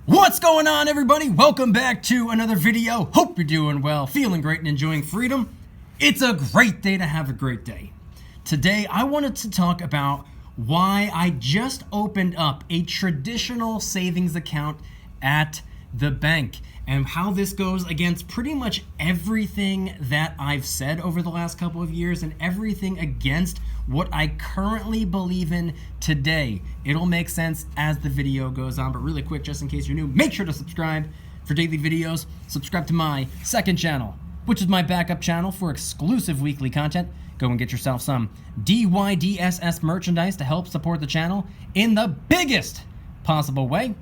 What's going on, everybody? Welcome back to another video. Hope you're doing well, feeling great, and enjoying freedom. It's a great day to have a great day. Today, I wanted to talk about why I just opened up a traditional savings account at the bank and how this goes against pretty much everything that I've said over the last couple of years and everything against what I currently believe in today. It'll make sense as the video goes on, but really quick, just in case you're new, make sure to subscribe for daily videos. Subscribe to my second channel, which is my backup channel for exclusive weekly content. Go and get yourself some DYDSS merchandise to help support the channel in the biggest possible way.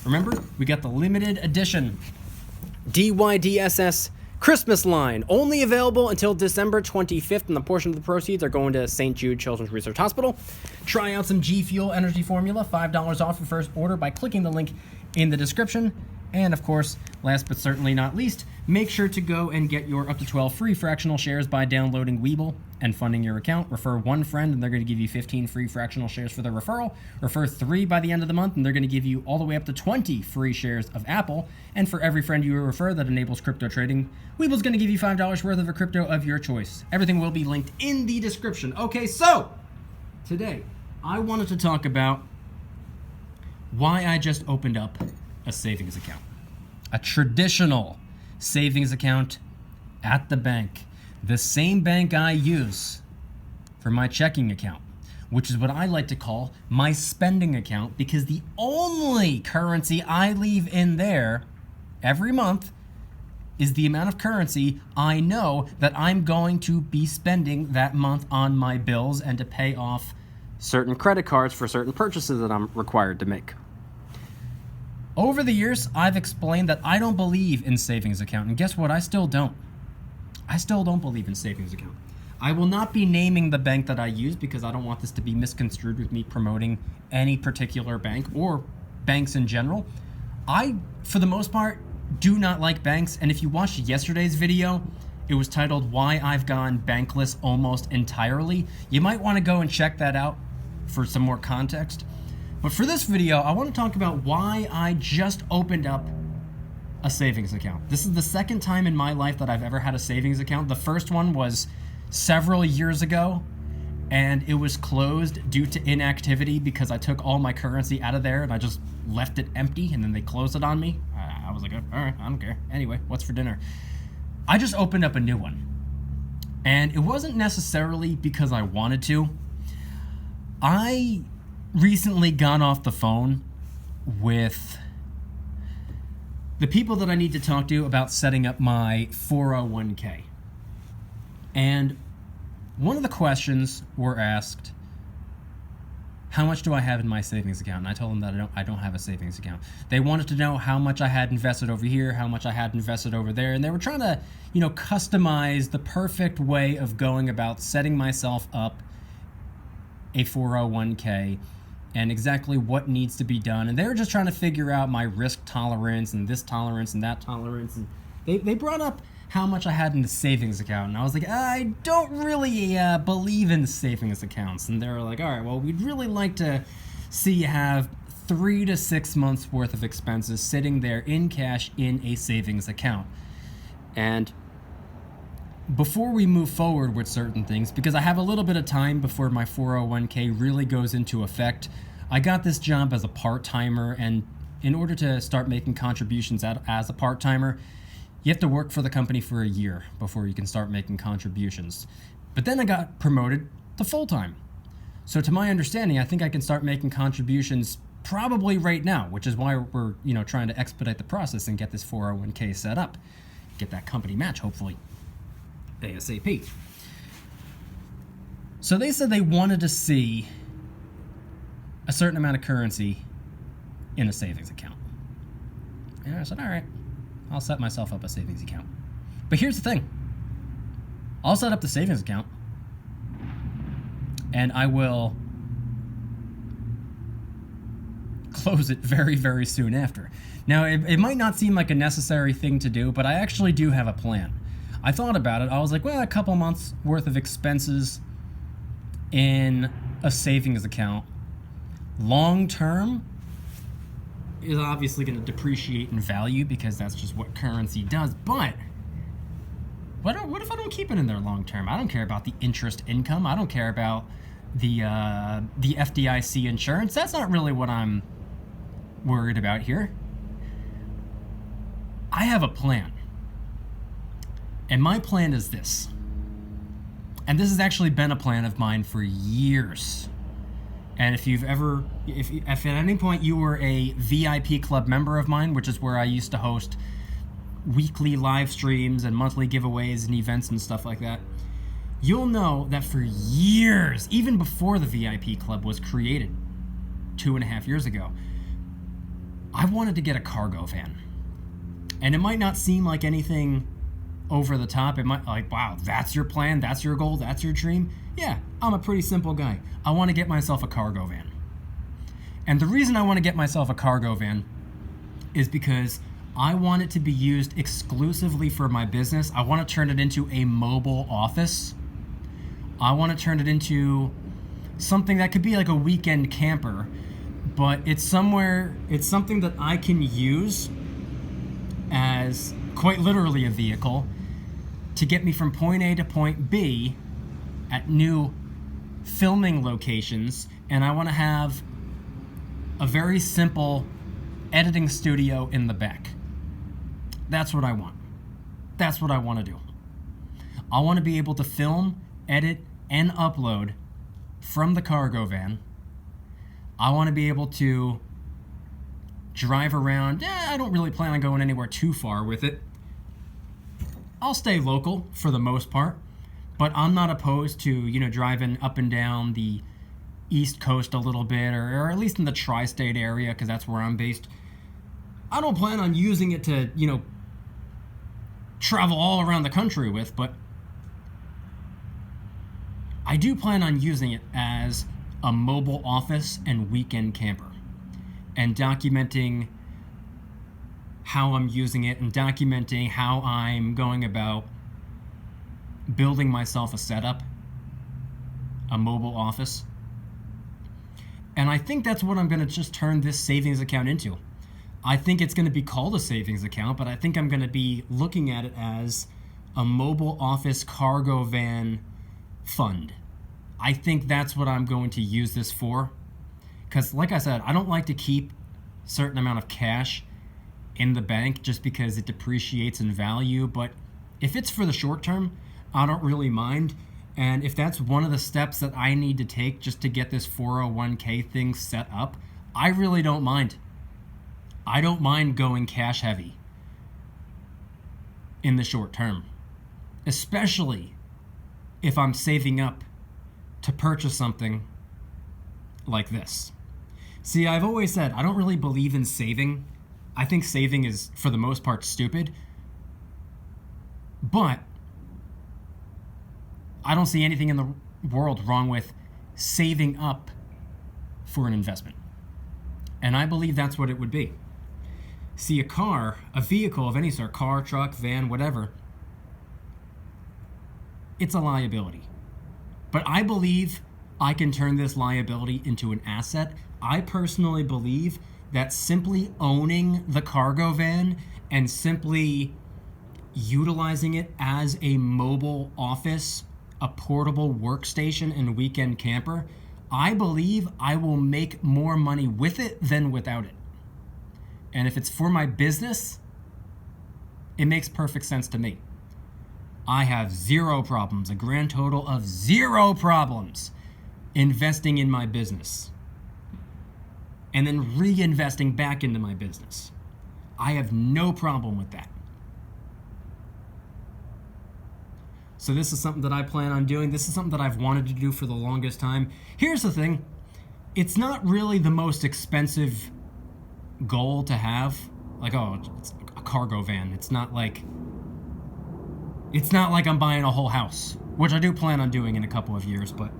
Remember, we got the limited edition DYDSS Christmas line, only available until December 25th, and the portion of the proceeds are going to St. Jude Children's Research Hospital. Try out some G Fuel Energy Formula, $5 off your first order by clicking the link in the description. And of course, last but certainly not least, make sure to go and get your up to 12 free fractional shares by downloading Webull and funding your account. Refer one friend and they're going to give you 15 free fractional shares for their referral. Refer 3 by the end of the month and they're going to give you all the way up to 20 free shares of Apple. And for every friend you refer that enables crypto trading, Webull's going to give you $5 worth of a crypto of your choice. Everything will be linked in the description. Okay, so today I wanted to talk about why I just opened up a savings account, a traditional savings account at the bank, the same bank I use for my checking account, which is what I like to call my spending account, because the only currency I leave in there every month is the amount of currency I know that I'm going to be spending that month on my bills and to pay off certain credit cards for certain purchases that I'm required to make. Over the years, I've explained that I don't believe in savings account, and guess what? I still don't. I still don't believe in savings account. I will not be naming the bank that I use because I don't want this to be misconstrued with me promoting any particular bank or banks in general. I, for the most part, do not like banks, and if you watched yesterday's video, it was titled Why I've Gone Bankless Almost Entirely. You might want to go and check that out for some more context. But for this video, I want to talk about why I just opened up a savings account. This is the second time in my life that I've ever had a savings account. The first one was several years ago, and it was closed due to inactivity because I took all my currency out of there and I just left it empty, and then they closed it on me. I was like, all right, I don't care. Anyway, what's for dinner? I just opened up a new one. And it wasn't necessarily because I wanted to. I recently got off the phone with the people that I need to talk to about setting up my 401k. And one of the questions were asked, how much do I have in my savings account? And I told them that I don't have a savings account. They wanted to know how much I had invested over here, how much I had invested over there, and they were trying to, customize the perfect way of going about setting myself up a 401k and exactly what needs to be done. And they were just trying to figure out my risk tolerance and this tolerance and that tolerance. And they brought up how much I had in the savings account. And I was like, I don't really believe in savings accounts. And they were like, all right, well, we'd really like to see you have 3 to 6 months worth of expenses sitting there in cash in a savings account. And before we move forward with certain things, because I have a little bit of time before my 401k really goes into effect, I got this job as a part-timer, and in order to start making contributions as a part-timer, you have to work for the company for a year before you can start making contributions. But then I got promoted to full-time. So to my understanding, I think I can start making contributions probably right now, which is why we're trying to expedite the process and get this 401k set up. Get that company match, hopefully. ASAP. So they said they wanted to see a certain amount of currency in a savings account. And I said, all right, I'll set myself up a savings account. But here's the thing. I'll set up the savings account and I will close it very, very soon after. Now, it might not seem like a necessary thing to do, but I actually do have a plan. I thought about it. I was like, well, a couple months worth of expenses in a savings account. Long term, is obviously going to depreciate in value because that's just what currency does. But what if I don't keep it in there long term? I don't care about the interest income. I don't care about the FDIC insurance. That's not really what I'm worried about here. I have a plan. And my plan is this. And this has actually been a plan of mine for years. And if at any point you were a VIP club member of mine, which is where I used to host weekly live streams and monthly giveaways and events and stuff like that, you'll know that for years, even before the VIP club was created 2.5 years ago, I wanted to get a cargo van. And it might not seem like anything over the top. It might like, wow, that's your plan, that's your goal, that's your dream. Yeah, I'm a pretty simple guy. I want to get myself a cargo van. And the reason I want to get myself a cargo van is because I want it to be used exclusively for my business. I want to turn it into a mobile office. I want to turn it into something that could be like a weekend camper, but it's something that I can use as quite literally a vehicle to get me from point A to point B at new filming locations. And I want to have a very simple editing studio in the back. That's what I want. That's what I want to do. I want to be able to film, edit, and upload from the cargo van. I want to be able to drive around. I don't really plan on going anywhere too far with it. I'll stay local for the most part, but I'm not opposed to, driving up and down the East Coast a little bit, or at least in the tri-state area, because that's where I'm based. I don't plan on using it to, travel all around the country with, but I do plan on using it as a mobile office and weekend camper, and documenting how I'm using it and documenting how I'm going about building myself a setup, a mobile office. And I think that's what I'm going to just turn this savings account into. I think it's going to be called a savings account, but I think I'm going to be looking at it as a mobile office cargo van fund. I think that's what I'm going to use this for. Because like I said, I don't like to keep a certain amount of cash in the bank just because it depreciates in value. But if it's for the short term, I don't really mind. And if that's one of the steps that I need to take just to get this 401k thing set up, I really don't mind. I don't mind going cash heavy in the short term, especially if I'm saving up to purchase something like this. See, I've always said I don't really believe in saving. I think saving is, for the most part, stupid. But I don't see anything in the world wrong with saving up for an investment. And I believe that's what it would be. See, a vehicle of any sort, car, truck, van, whatever, it's a liability. But I believe I can turn this liability into an asset. I personally believe that simply owning the cargo van and simply utilizing it as a mobile office, a portable workstation and weekend camper, I believe I will make more money with it than without it. And if it's for my business, it makes perfect sense to me. I have zero problems, a grand total of 0 problems investing in my business and then reinvesting back into my business. I have no problem with that. So this is something that I plan on doing. This is something that I've wanted to do for the longest time. Here's the thing. It's not really the most expensive goal to have. Like, oh, it's a cargo van. It's not like I'm buying a whole house, which I do plan on doing in a couple of years, but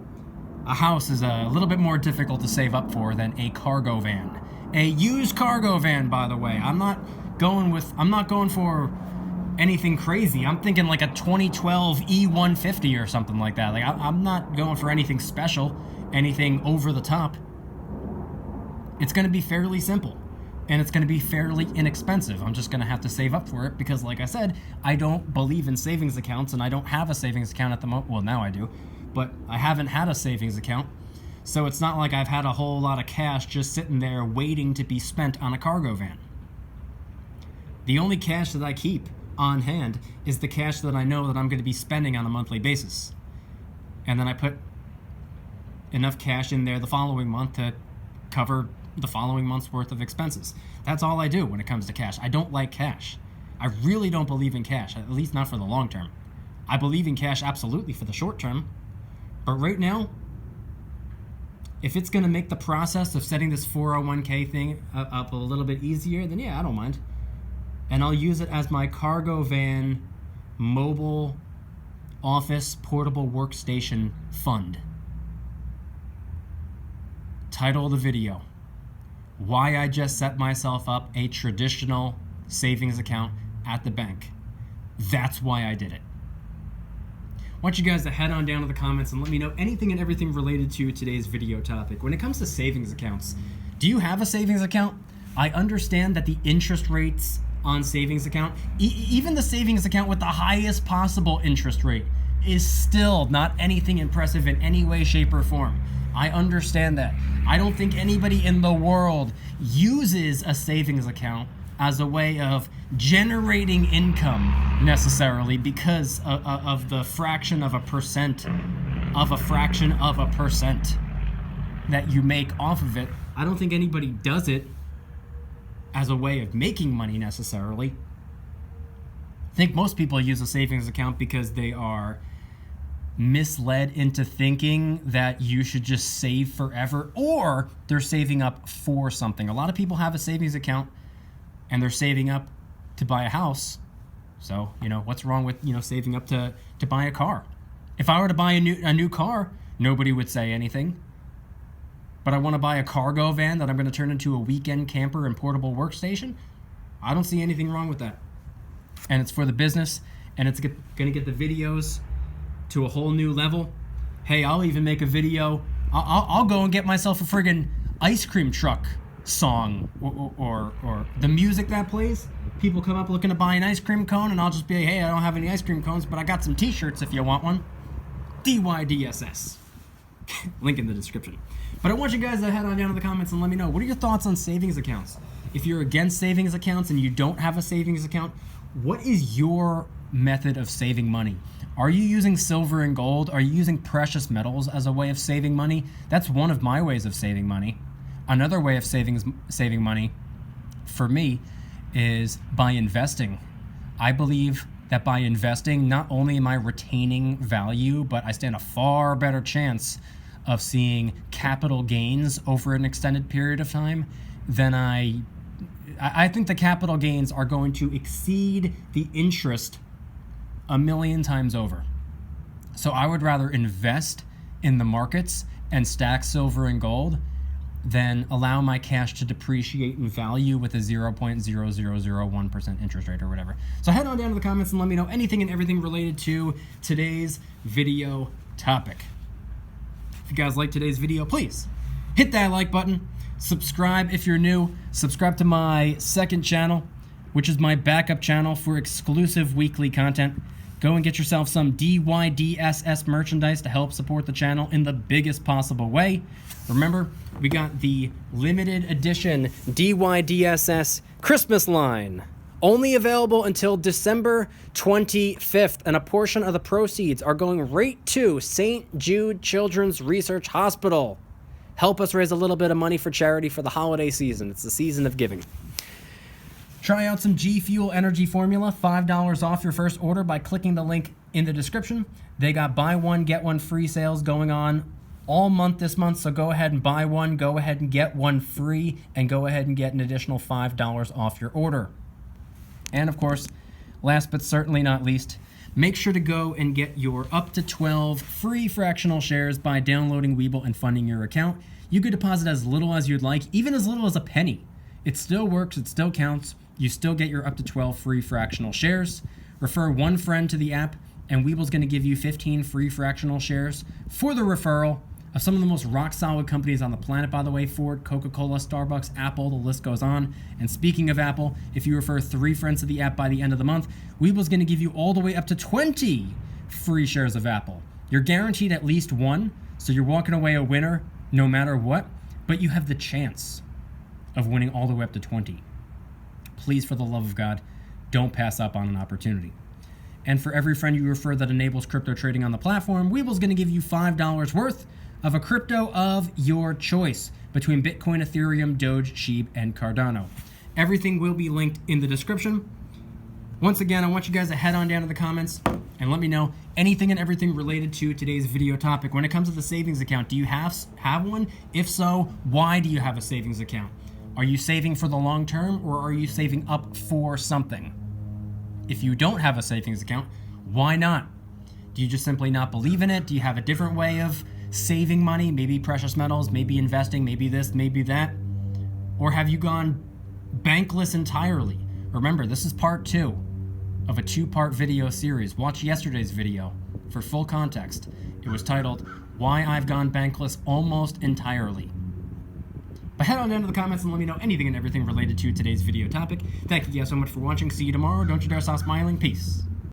a house is a little bit more difficult to save up for than a cargo van. A used cargo van, by the way. I'm not going for anything crazy. I'm thinking like a 2012 E150 or something like that. Like I'm not going for anything special, anything over the top. It's going to be fairly simple. and it's going to be fairly inexpensive. I'm just going to have to save up for it because, like I said, I don't believe in savings accounts, and I don't have a savings account at the moment. Well, now I do, but I haven't had a savings account, so it's not like I've had a whole lot of cash just sitting there waiting to be spent on a cargo van. The only cash that I keep on hand is the cash that I know that I'm going to be spending on a monthly basis, and then I put enough cash in there the following month to cover the following month's worth of expenses. That's all I do when it comes to cash. I don't like cash. I really don't believe in cash, at least not for the long term. I believe in cash absolutely for the short term, but right now, if it's going to make the process of setting this 401k thing up a little bit easier, then yeah, I don't mind. And I'll use it as my cargo van mobile office portable workstation fund. Title of the video: why I just set myself up a traditional savings account at the bank. That's why I did it. I want you guys to head on down to the comments and let me know anything and everything related to today's video topic. When it comes to savings accounts, do you have a savings account? I understand that the interest rates on savings account, even the savings account with the highest possible interest rate, is still not anything impressive in any way, shape, or form. I understand that. I don't think anybody in the world uses a savings account as a way of generating income necessarily because of the fraction of a percent that you make off of it. I don't think anybody does it as a way of making money necessarily. I think most people use a savings account because they are misled into thinking that you should just save forever, or they're saving up for something. A lot of people have a savings account and they're saving up to buy a house. So, what's wrong with, saving up to buy a car? If I were to buy a new car, nobody would say anything. But I want to buy a cargo van that I'm going to turn into a weekend camper and portable workstation. I don't see anything wrong with that. And it's for the business, and it's going to get the videos to a whole new level. Hey, I'll even make a video. I'll go and get myself a friggin' ice cream truck song or the music that plays. People come up looking to buy an ice cream cone, and I'll just be like, hey, I don't have any ice cream cones, but I got some t-shirts if you want one. DYDSS. Link in the description. But I want you guys to head on down to the comments and let me know, what are your thoughts on savings accounts? If you're against savings accounts and you don't have a savings account, what is your method of saving money? Are you using silver and gold? Are you using precious metals as a way of saving money? That's one of my ways of saving money. Another way of saving money for me is by investing. I believe that by investing, not only am I retaining value, but I stand a far better chance of seeing capital gains over an extended period of time than I think the capital gains are going to exceed the interest 1,000,000 times over. So I would rather invest in the markets and stack silver and gold than allow my cash to depreciate in value with a 0.0001% interest rate or whatever. So head on down to the comments and let me know anything and everything related to today's video topic. If you guys like today's video, please hit that like button. Subscribe if you're new. Subscribe to my second channel, which is my backup channel for exclusive weekly content. Go and get yourself some DYDSS merchandise to help support the channel in the biggest possible way. Remember, we got the limited edition DYDSS Christmas line. Only available until December 25th, and a portion of the proceeds are going right to St. Jude Children's Research Hospital. Help us raise a little bit of money for charity for the holiday season. It's the season of giving. Try out some G Fuel Energy Formula, $5 off your first order by clicking the link in the description. They got buy one, get one free sales going on all month this month, so go ahead and buy one, go ahead and get one free, and go ahead and get an additional $5 off your order. And of course, last but certainly not least, make sure to go and get your up to 12 free fractional shares by downloading Webull and funding your account. You could deposit as little as you'd like, even as little as a penny. It still works, it still counts. You still get your up to 12 free fractional shares. Refer one friend to the app, and Webull's going to give you 15 free fractional shares for the referral. of some of the most rock-solid companies on the planet, by the way. Ford, Coca-Cola, Starbucks, Apple, the list goes on. And speaking of Apple, if you refer 3 friends to the app by the end of the month, Weeble's going to give you all the way up to 20 free shares of Apple. You're guaranteed at least one, so you're walking away a winner no matter what, but you have the chance of winning all the way up to 20. Please, for the love of God, don't pass up on an opportunity. And for every friend you refer that enables crypto trading on the platform, Weeble's going to give you $5 worth of a crypto of your choice between Bitcoin, Ethereum, Doge, Sheep, and Cardano. Everything will be linked in the description. Once again, I want you guys to head on down to the comments and let me know anything and everything related to today's video topic. When it comes to the savings account, do you have one? If so, why do you have a savings account? Are you saving for the long term, or are you saving up for something? If you don't have a savings account, why not? Do you just simply not believe in it? Do you have a different way of saving money? Maybe precious metals, maybe investing, maybe this, maybe that? Or have you gone bankless entirely? Remember, this is part 2 of a 2-part video series. Watch yesterday's video for full context. It was titled, Why I've Gone Bankless Almost Entirely. But head on down to the comments and let me know anything and everything related to today's video topic. Thank you guys so much for watching. See you tomorrow. Don't you dare stop smiling. Peace.